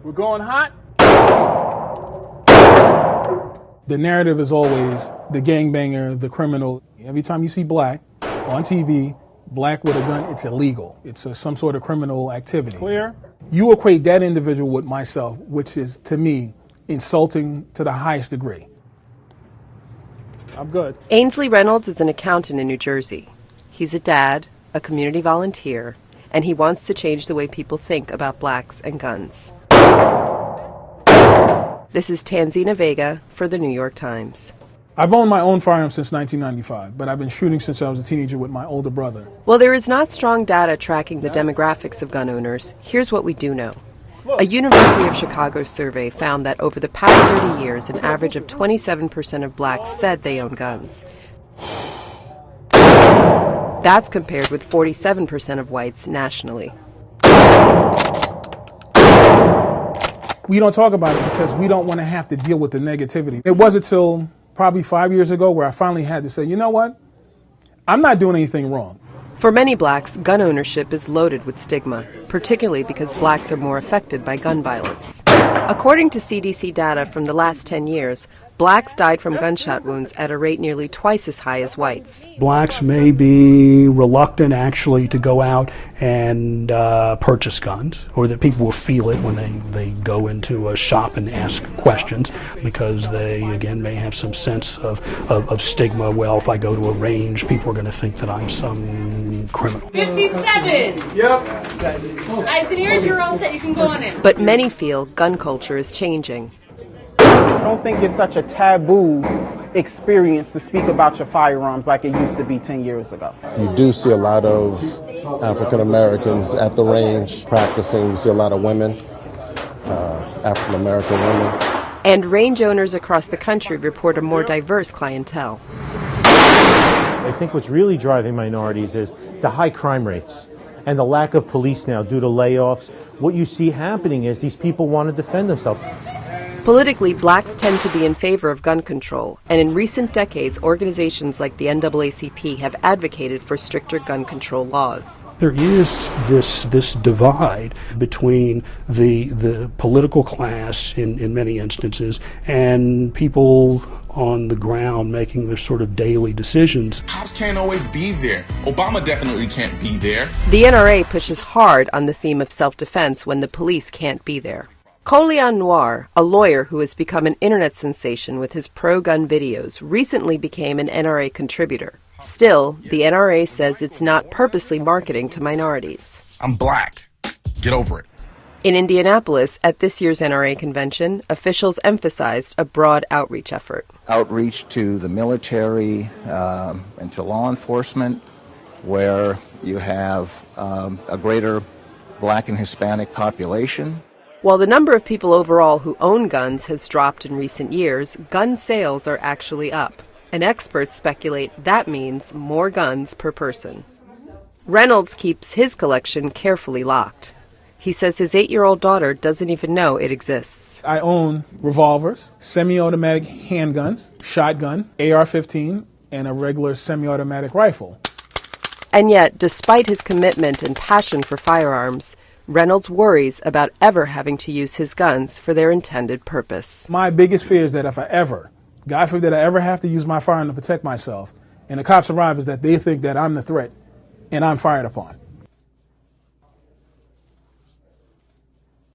We're going hot. The narrative is always the gangbanger, the criminal. Every time you see black on TV, black with a gun, it's illegal. It's some sort of criminal activity. Clear? You equate that individual with myself, which is, to me, insulting to the highest degree. I'm good. Ainsley Reynolds is an accountant in New Jersey. He's a dad, a community volunteer, and he wants to change the way people think about blacks and guns. This is Tanzina Vega for the New York Times. I've owned my own firearm since 1995, but I've been shooting since I was a teenager with my older brother. While there is not strong data tracking the demographics of gun owners, here's what we do know. A University of Chicago survey found that over the past 30 years, an average of 27% of blacks said they own guns. That's compared with 47% of whites nationally. We don't talk about it because we don't want to have to deal with the negativity. It wasn't until probably 5 years ago where I finally had to say, you know what? I'm not doing anything wrong. For many blacks, gun ownership is loaded with stigma, particularly because blacks are more affected by gun violence. According to CDC data from the last 10 years, blacks died from gunshot wounds at a rate nearly twice as high as whites. Blacks may be reluctant actually to go out and purchase guns, or that people will feel it when they go into a shop and ask questions, because they, again, may have some sense of stigma. Well, if I go to a range, people are going to think that I'm some criminal. 57! Yep. All right, so you're all set. You can go on in. But many feel gun culture is changing. I don't think it's such a taboo experience to speak about your firearms like it used to be 10 years ago. You do see a lot of African Americans at the range practicing. You see a lot of women, African American women. And range owners across the country report a more diverse clientele. I think what's really driving minorities is the high crime rates and the lack of police now due to layoffs. What you see happening is these people want to defend themselves. Politically, blacks tend to be in favor of gun control, and in recent decades, organizations like the NAACP have advocated for stricter gun control laws. There is this divide between the political class in many instances and people on the ground making their sort of daily decisions. Cops can't always be there. Obama definitely can't be there. The NRA pushes hard on the theme of self-defense when the police can't be there. Colion Noir, a lawyer who has become an internet sensation with his pro-gun videos, recently became an NRA contributor. Still, the NRA says it's not purposely marketing to minorities. I'm black. Get over it. In Indianapolis, at this year's NRA convention, officials emphasized a broad outreach effort. Outreach to the military and to law enforcement, where you have a greater black and Hispanic population. While the number of people overall who own guns has dropped in recent years, gun sales are actually up, and experts speculate that means more guns per person. Reynolds keeps his collection carefully locked. He says his 8-year-old daughter doesn't even know it exists. I own revolvers, semi-automatic handguns, shotgun, AR-15, and a regular semi-automatic rifle. And yet, despite his commitment and passion for firearms, Reynolds worries about ever having to use his guns for their intended purpose. My biggest fear is that if I ever, God forbid, I ever have to use my firearm to protect myself, and the cops arrive, is that they think that I'm the threat and I'm fired upon.